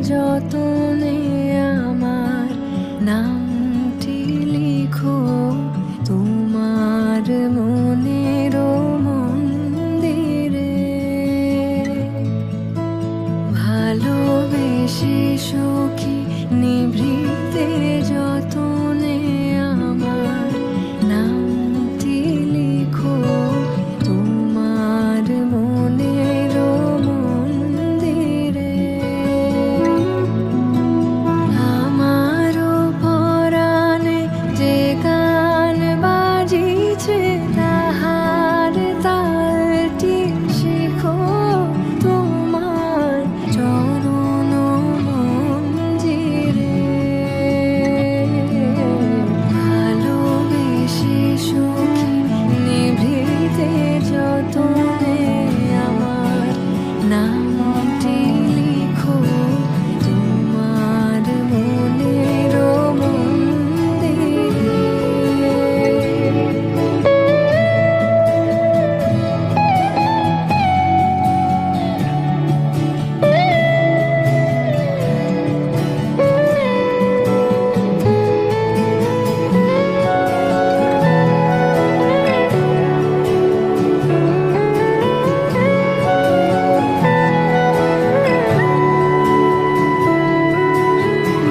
যতনে আমার নামটি লিখো তোমার মনের মন্দিরে। ভালোবেসে সখী নিভৃতে যতনে আমার নামটি লিখো তোমার মনের মন্দিরে। আমারও পরাণে যে গান বাজিছে তাহার তালটি শিখো তোমার চরণ মঞ্জিরে। ভালোবেসে সখী নিভৃতে যতনে আমার নামটি লিখো তোমার মনের মন্দিরে।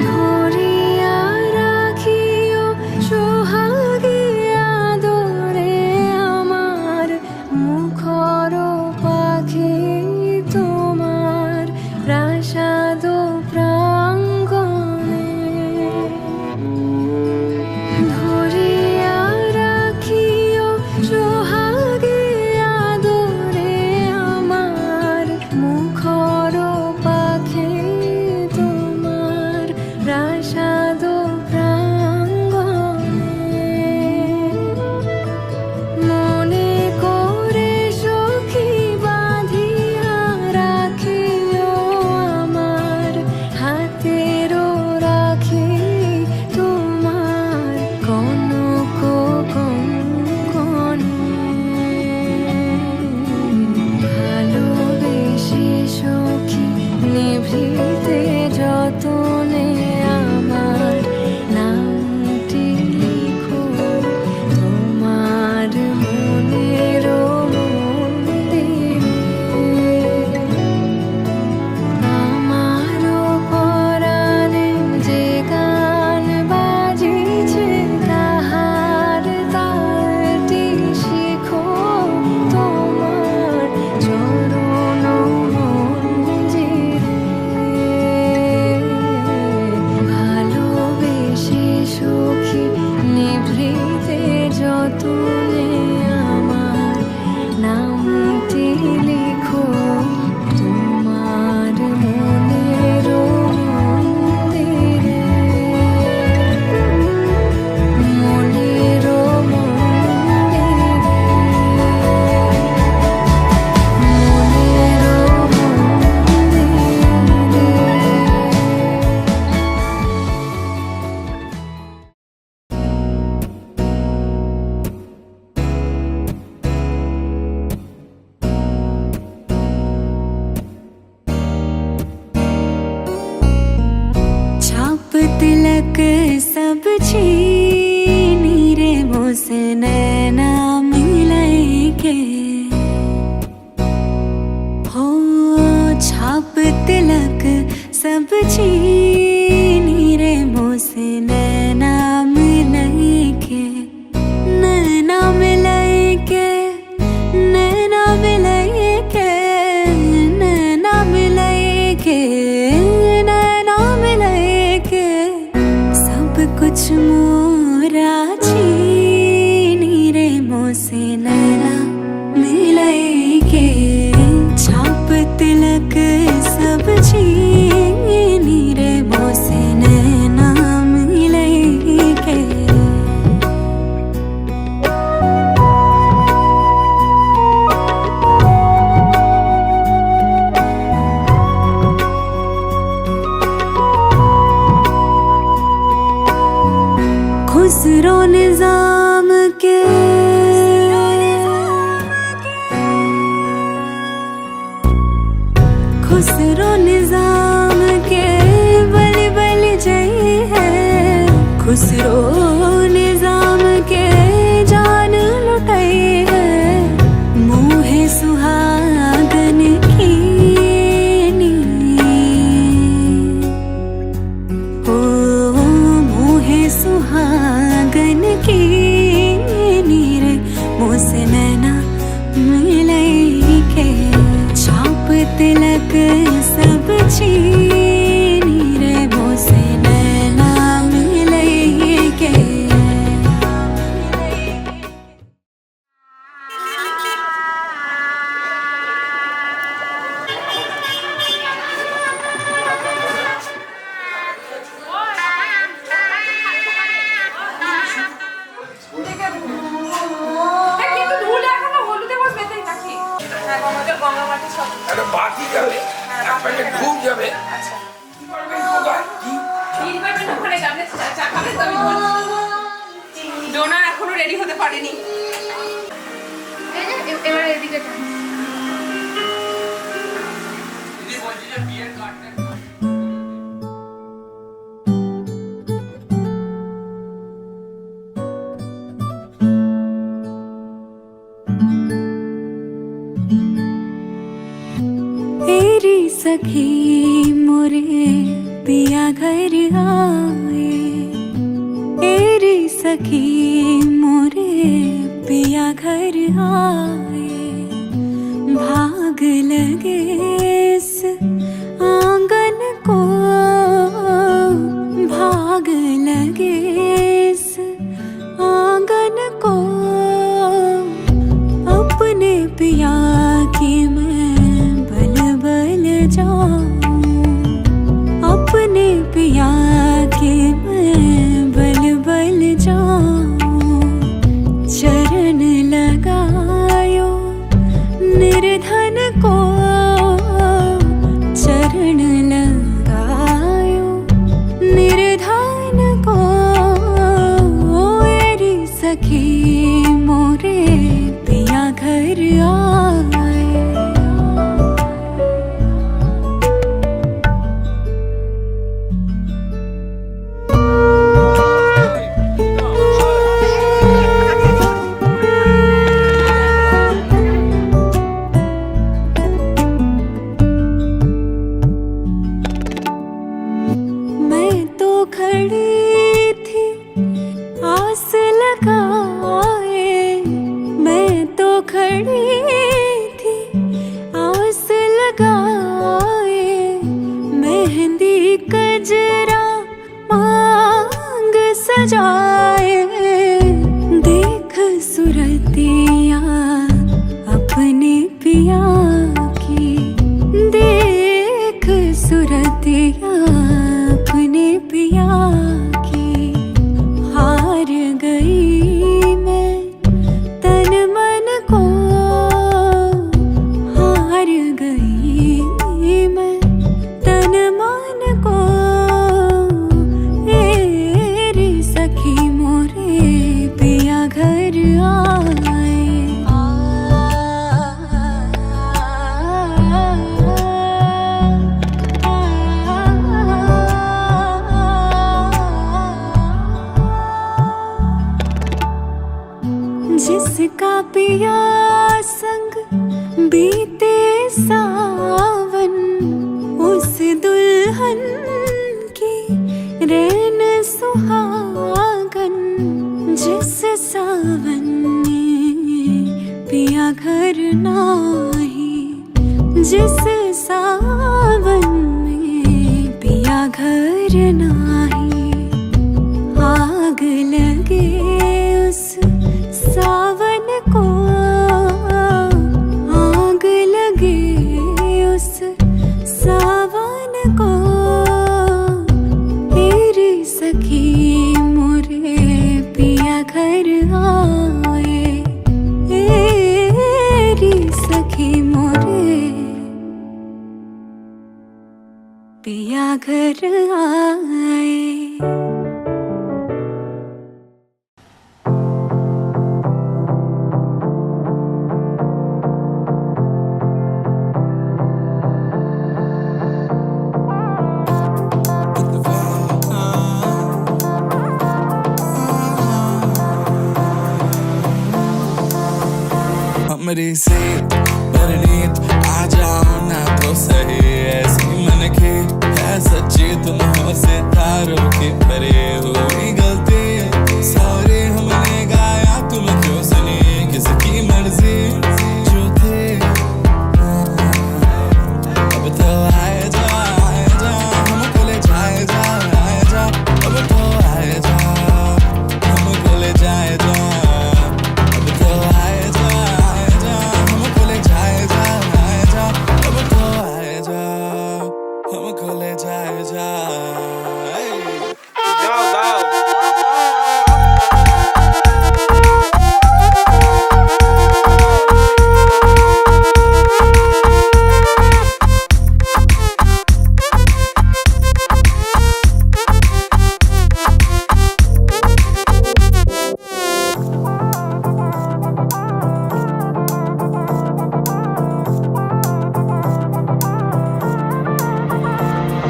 ধরিয়া রাখিও সোহাগে আদরে আমার মুখর পাখি তোমার প্রাসাদ প্রাঙ্গণে। ধরিয়া রাখিও সোহাগে আদরে আমার মুখর পাখি তোমার প্রাসাদ প্রাঙ্গণে। মনে করে সখী বাঁধিয়া রাখিও আমার হাতের রাখি তোমার কনক কঙ্কণে। ভালোবেসে সখী নিভৃতে যতনে আমার নামটি লিখো তোমার মনের মন্দিরে। আমারও পরাণে যে গান বাজিছে তাহার তালটি শিখো তোমার চরণ মঞ্জিরে। ভালোবেসে সখী নিভৃতে যতনে আমার নামটি লিখো তোমার মনের মন্দিরে। মনের মন্দিরে। মনের छाप तिलक सब छीनी रे मोसे नैना मिलाई के। हो छाप तिलक सब छीनी रे मोसे नैना मिलाई के। नैना मिलाई के नैना मिलाई के नैना मिलाई के नैना मिलाई के। सब कुछ मोरा छीनी रे मोसे नैना मिलाई के। छाप तिलक सब छीनी रे मोसे नैना मिलाई के। खुसरो निजाम के खुसरो निजाम के खुसरो निजाम के जान लुटाई है मुँह सुहागन की नीर। ओ मुँह सुहागन की नीर मुझसे नैना मिलई के छाप तिलक सब छीनी रे मुझसे नैना मिलई के। একটা বাটি যাবে এক প্যাকেট ঘুম যাবে। আচ্ছা ডোনার এখনো রেডি হতে পারেনি। এবার এদিকে तेरी सखी मोरे पिया घर आए तेरी सखी मोरे पिया घर आए भाग लगे इस आंगन को भाग लगे इस आंगन को अपने पिया की मैं बल बल जाऊं अपने पिया के मैं बल बल जाऊं चरण लगायो निर्धन को चरण लगायो निर्धन को मेरी सखी मोरे पिया घर आए। मैं तो खड़ी थी आस लगाए मैं तो खड़ी थी आस लगाए मेहंदी कजरा मांग सजाए देख सुरतिया अपने पिया की देख सुरतिया अपने पिया की हार गई मैं तन मन को हार गई मैं तन मन को मेरी सखी मोरे पिया घर आए। जिसका पिया संग बीते सावन उस दुल्हन की रैन सुहागन जिस सावन में पिया घर नाही जिस सावन में पिया घर नाही आग लगे उस सावन को आग लगे उस सावन को तेरी सखी मोरे पिया घर आए तेरी सखी मोरे पिया घर आए। कमरे से परनीत आ जाओ ना तो सही, ऐसी मन की है सच्ची तुम हो सितारों की भरे हुई गलती, सॉरी हमने गाया तुम क्यों सुनी, किसकी मर्जी जो थे। अब तो आए जा हमको ले जाए जा, आए जा अब तो आए जा हमको ले जाए जा, अब तो आए जा हमको ले जाए जा, आए जा अब तो आए जा हमको ले जाए जा।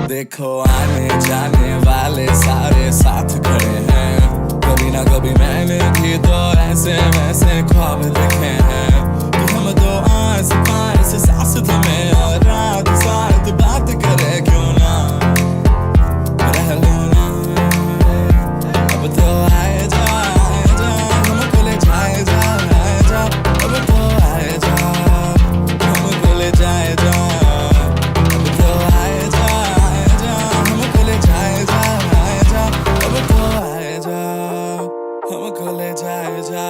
देखो आने जाने वाले सारे साथ खड़े हैं, कभी ना कभी मैंने भी तो ऐसे वैसे ख्वाब देखे हैं कि हम तो आस पास सास थमें और रात साथ बात करे, क्यों ना रह लो ना। अब तो आए जा हमको ले जाए जा, आए जा अब तो आए जा हमको ले जाए जा, अब तो आए जा हमको ले जाए जा, आए जा अब तो आए जा हमको ले जाए जा।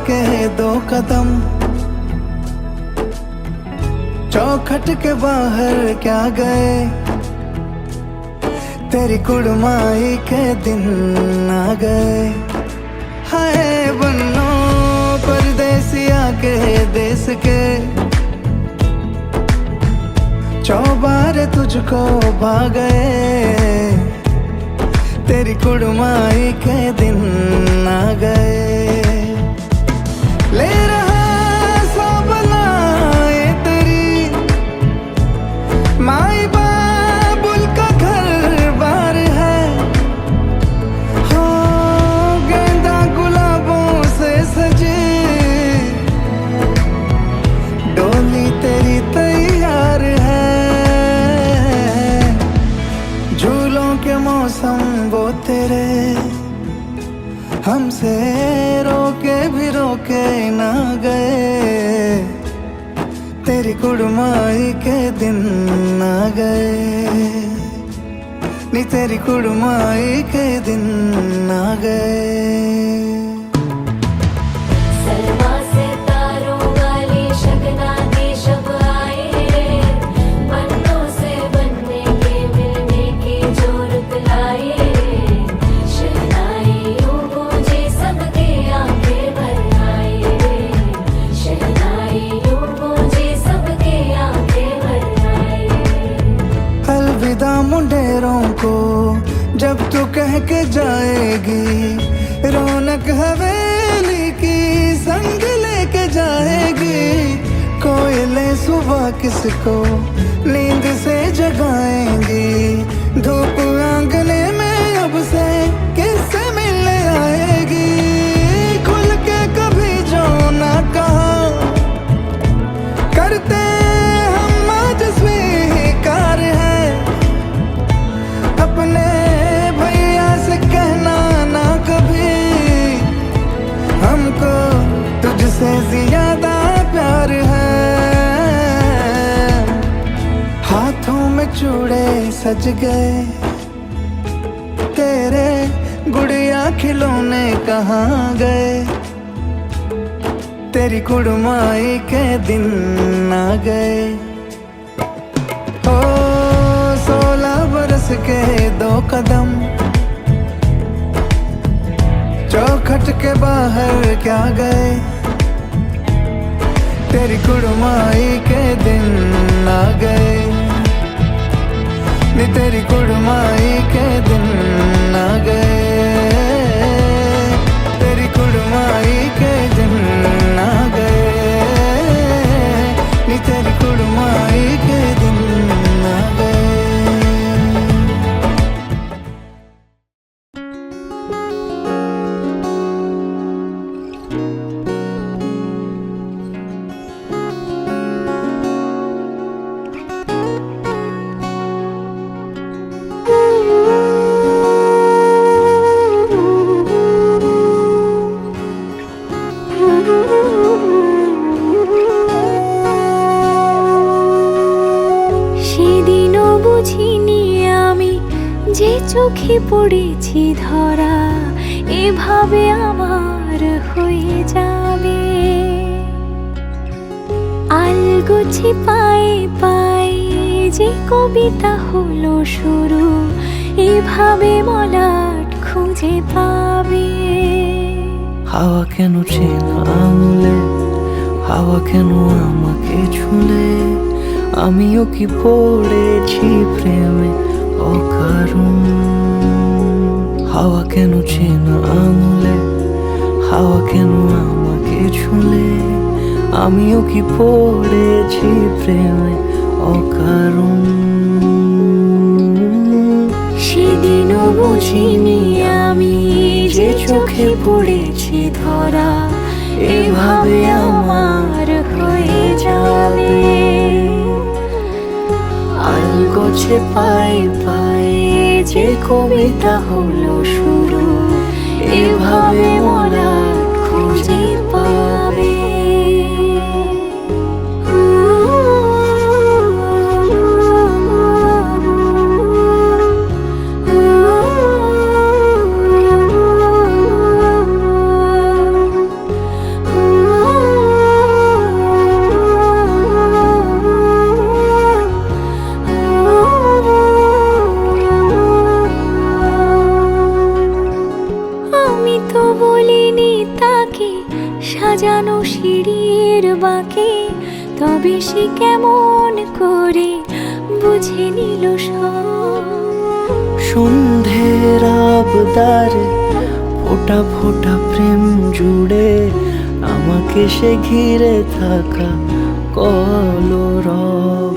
के दो कदम चौखट के बाहर क्या गए, तेरी कुड़माई के दिन आ गए। हाय बन्नो परदेसिया के देश के, चौबारे तुझको भा गए, तेरी कुड़माई के दिन आ गए। ले रहा सब लाए तेरी माई बाबुल का घर बार है हो गेंदा गुलाबों से सजे डोली तेरी तैयार है झूलों के मौसम वो तेरे हमसे रोके भी रोके ना गए तेरी कुड़माई के दिन आ गए नी तेरी कुड़माई के दिन आ गए सलमा से तारों वाली शगना दे शब आए पन्नों से बनने के मिलने की जो रुत लाए शहनाइयों गूंजे सबके आंखें भर आए शहनाइयों गूंजे सबके आंखें भर आए अलविदा मुंडेरों को जब तू कह के जाएगी रौनक हवेली की संग लेके जाएगी कोयले सुबह किसको नींद से जगाएंगी धूप आंगने में अब से किससे मिलने आएगी खुल के कभी जो ना कहा करते हम आज स्वीकार है अपने भैया से कहना ना कभी हमको तुझसे ज्यादा प्यार है हाथों में चूड़े सज गए तेरे गुड़िया खिलौने कहाँ गए तेरी कुड़माई के दिन आ गए ओ 16 बरस के 2 कदम चौखट के बाहर क्या गए तेरी कुड़माई के दिन आ गए नी तेरी कुड़माई के दिन आ गए तेरी कुड़माई के दिन आ गए नी तेरी कुड़माई के दिन आ गए সেদিনও বুঝিনি আমি যে চোখে পড়েছি ধরা এভাবে আমার হয়ে যাবে আলগোছে পায়ে পায়ে যে কবিতা হলো শুরু এভাবে মলাট খুঁজে পাবে হাওয়া কেন চেনা আঙুলে হাওয়া কেন আমাকে ছুলে আমিও কি পড়েছি প্রেমে অকারণ হাওয়া কেন চেনা আঙুলে হাওয়া কেন আমাকে ছুলে আমিও কি পড়েছি প্রেমে অকারণ সেদিনও বুঝিনি আমি যে চোখে পড়েছি ধরা এভাবে আমার হয়ে যাবে আলগোছে পায়ে পায়ে যে কবিতা হলো শুরু এভাবে মলাট খুঁজে পাবে সাজানো সিঁড়ির বাঁকে তবে সে কেমন করে বুঝে নিল সব সন্ধ্যের আবদারে ফোটা ফোটা প্রেম জুড়ে আমাকে বুকে সে ঘিরে থাকা কলরব।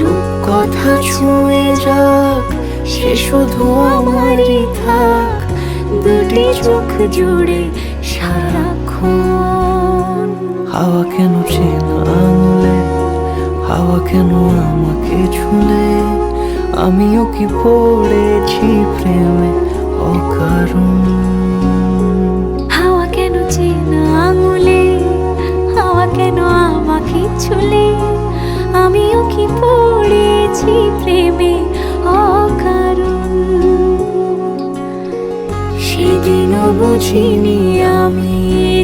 রূপকথা ছুঁয়ে যাক, সে শুধু আমারই থাক, দুটি চোখ জুড়ে সারাক্ষণ। হাওয়া কেন চেনা আঙুলে, হাওয়া কেন আমাকে ছুলে, আমিও কি পড়েছি প্রেমে অকারণ। হাওয়া কেন চেনা আঙুলে, হাওয়া কেন আমাকে ছুলে, আমিও কি পড়েছি প্রেমে অকারণ। সেদিনও বুঝিনি আমি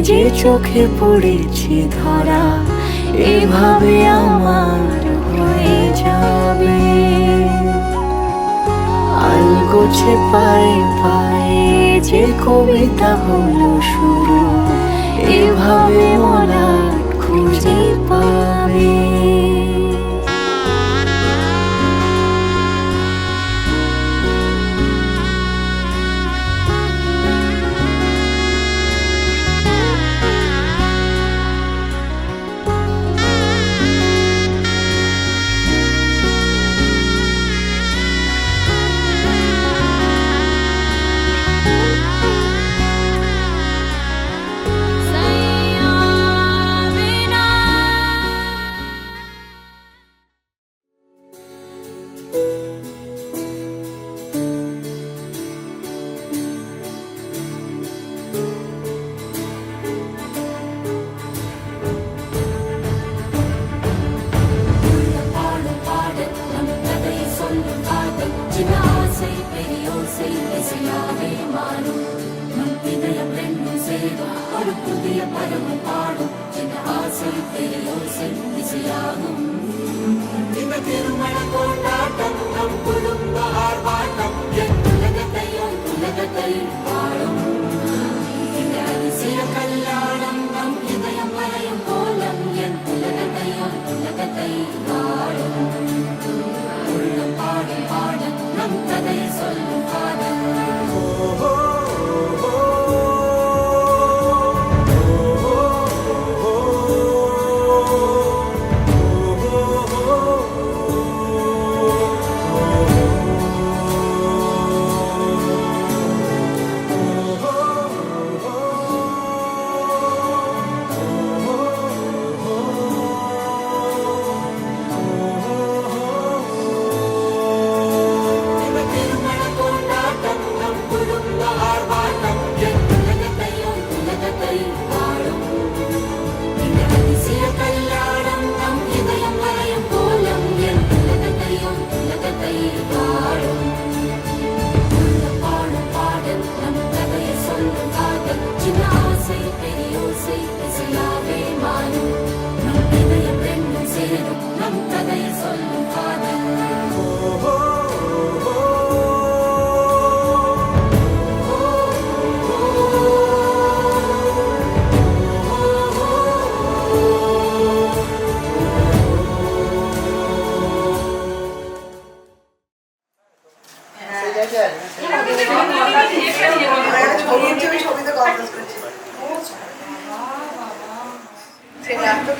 যে চোখে পড়েছি ধরা, এভাবে আমার হয়ে যাবে। আলগোছে পায়ে পায়ে যে কবিতা হলো শুরু, এভাবে মলাট খুঁজে পাবে।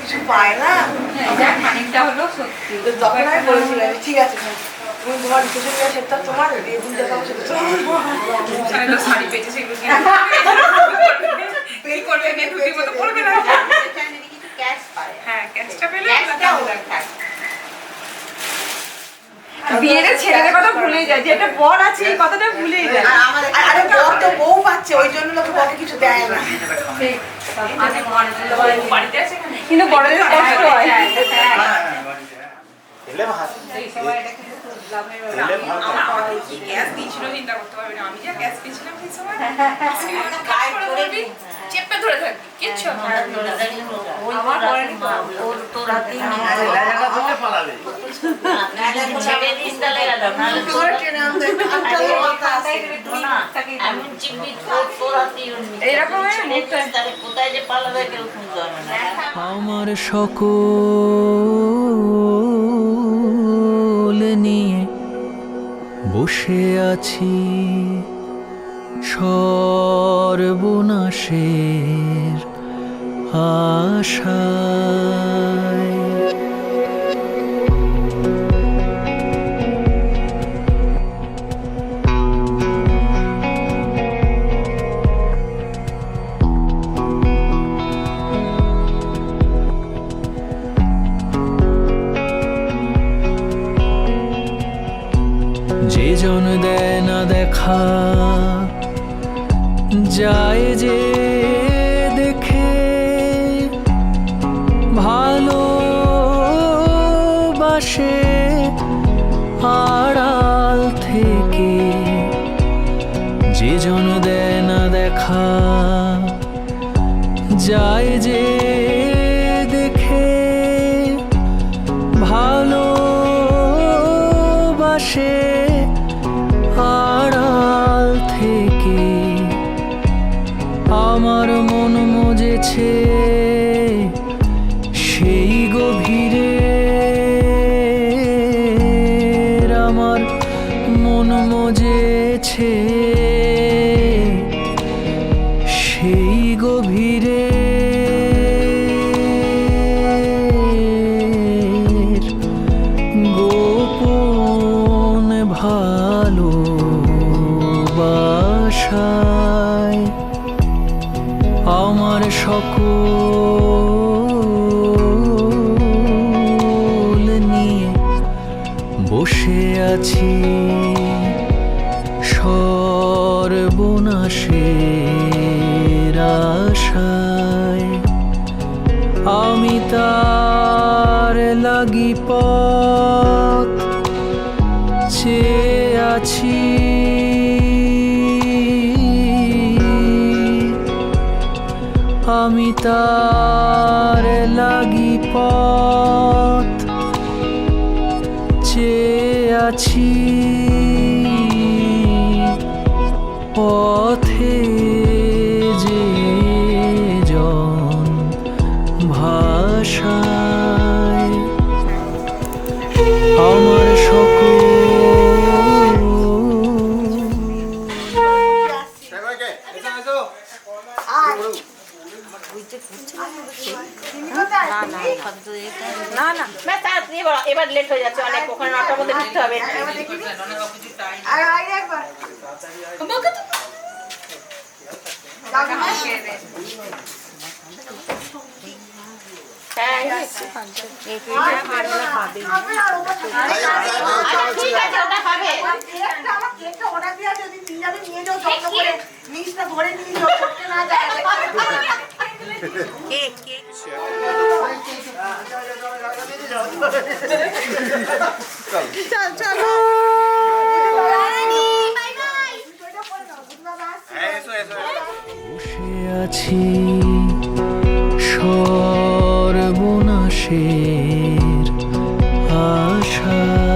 কিছু পায় না, খানিকটা হলো সত্যি। তখন আমি বলেছিলাম ঠিক আছে তুমি তোমার রিসেপশন সেটটা তোমার রেডিং দেখাবো, সেটা তোমার শাড়ি পেয়েছে সেগুলো পে করবে না, ধুতি মতো পড়বে না, কিছু ক্যাশ পায়। হ্যাঁ ক্যাশটা পেলে বিয়ের ছেলেদের কথা ভুলেই যায়, যে একটা বর আছে এই কথাটা ভুলেই যায়। আরে বর তো বউ পাচ্ছে, ওই জন্য লোকে বরকে কিছু দেয় না। কিন্তু বড়দের কষ্ট হয়। গ্যাস দিয়েছিল চিন্তা করতে পারবি না, আমি যা গ্যাস পেয়েছিলাম সেই সময় চেপে ধরে থাকবি কিচ্ছু আমার সকল নিয়ে বসে আছি সর্বনাশের আশায়। যে জন দেয় না দেখা যায় যে দেখে ভালোবাসে আড়াল থেকে। যে জন দেয় না দেখা যায় যে দেখে ভালোবাসে আড়াল থেকে। আমার মন মজেছে সেই গভীরে, আমার মন মজেছে সেই গভীরে। গোপন ভালোবাসায় আমার সকল নিয়ে বসে আছি সর্বনাশের আশায়। আমি তার লাগি পথ চেয়ে আছি, আমি তার লাগি পথ চেয়ে আছি। পথে যে জন ভাষায় আমার সকল না না ব্যাস তাড়াতাড়ি এবার লেট হয়ে যাচ্ছে অনেক, ওখানে 9টার মধ্যে ঢুকতে হবে। হ্যাঁ ঠিক আছে, ওটা খাবে। চল চল বসে আছি সর্বনাশের আশায়।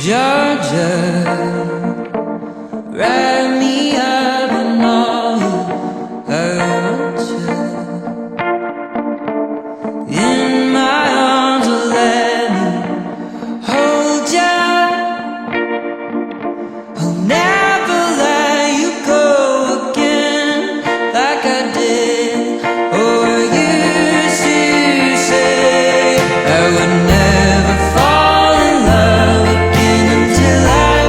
Georgia, wrap me up in all you hurt you. In my arms, let me hold you. I'll never let you go again like I did. Or used to say I would never fall in love again until I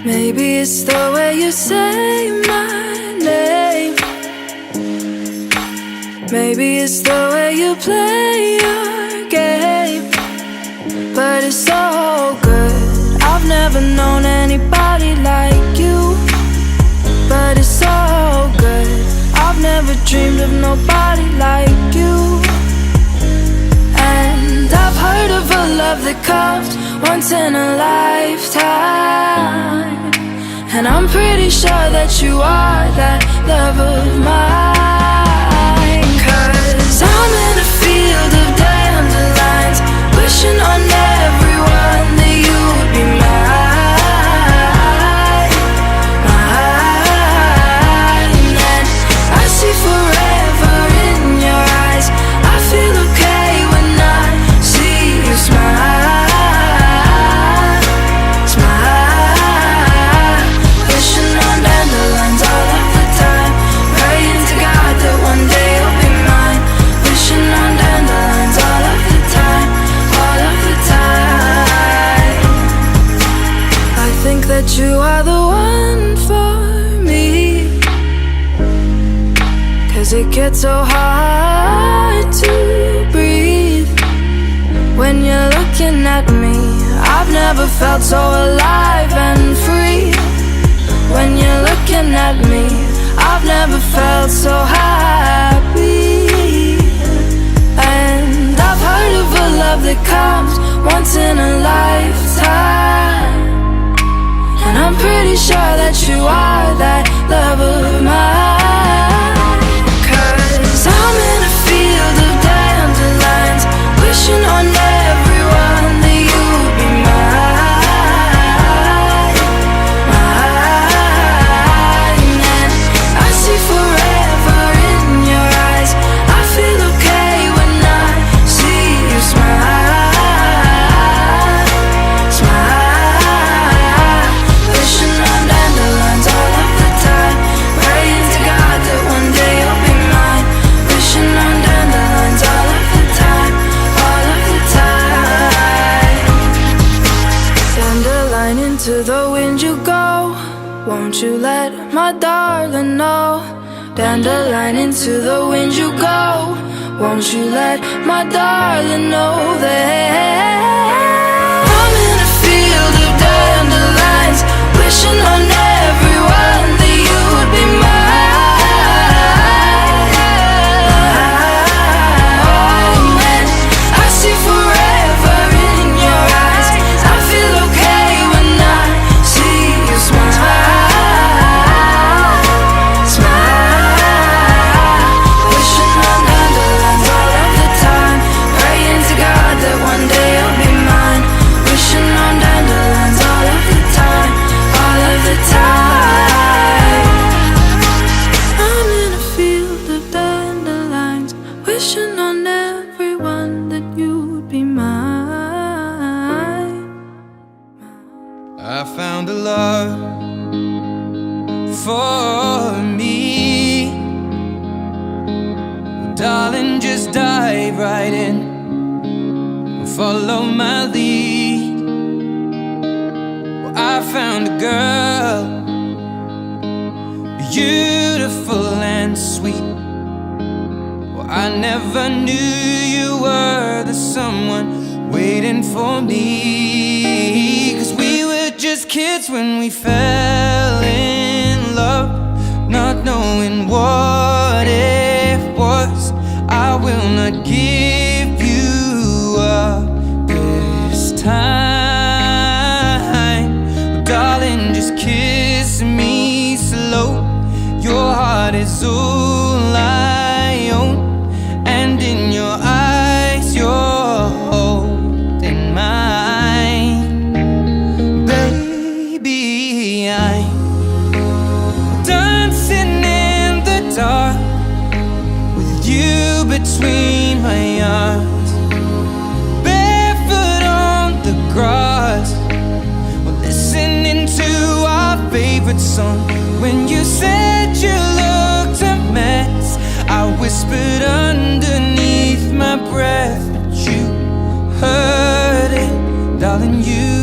Maybe it's the way you say my name. Maybe it's the way you play your game. But it's so good. I've never known anybody like you. But it's so good. I've never dreamed of nobody like you. And I've heard of a love that comes once in a lifetime. And I'm pretty sure that you are that love of mine. 'Cause I'm in a field of dandelions, wishing on everyone that you would be mine, mine. And I see forever in your eyes. I feel okay when I see you smile, smile. Wishing on dandelions all of the time, praying to God that one day you'll be mine. Wishing on dandelions all of the time, all of the time. I think that you are the one for me, 'cause it gets so hard to breathe when you're looking at me. I've never felt so alive and free. When you're looking at me, I've never felt so happy. And I've heard of a love that comes once in a lifetime. And I'm pretty sure that you are that love of mine. 'Cause I'm in a field of dandelions, wishing on everyone that you would be mine, mine. And I see forever in your eyes. I feel okay when I see you smile, smile. Wishing on dandelions all of the time, praying to God that one day you'll be mine. Wishing on dandelions all of the time, all of the time. Dandelion, into the wind you go. Won't you let my darling know? Dandelion, into the wind you go. Won't you let my darling know that I'm in a field of dandelions, wishing on everyone that you would be mine. And I see forever in your eyes. I feel okay when I see you smile, smile. Wishing on dandelions all of the time, praying to God that one day you'll be mine. Wishing on dandelions all of the time, all of the time. I'm in a field of dandelions, wishing on everyone that you'd be mine. I found a love for me. Darling, just dive right in, follow my lead. Well, I found a girl, beautiful and sweet. Well, I never knew you were the someone waiting for me. 'Cause we were just kids when we fell in love, not knowing what it was. I will not give you up this time. Darling, just kiss me slow. Your heart is all I own, and in your eyes you're holding mine. Baby, I'm dancing in the dark with you between my arms, barefoot on the grass. We're listening to our favorite song. When you said you looked a mess, I whispered underneath my breath, but you heard it, darling. You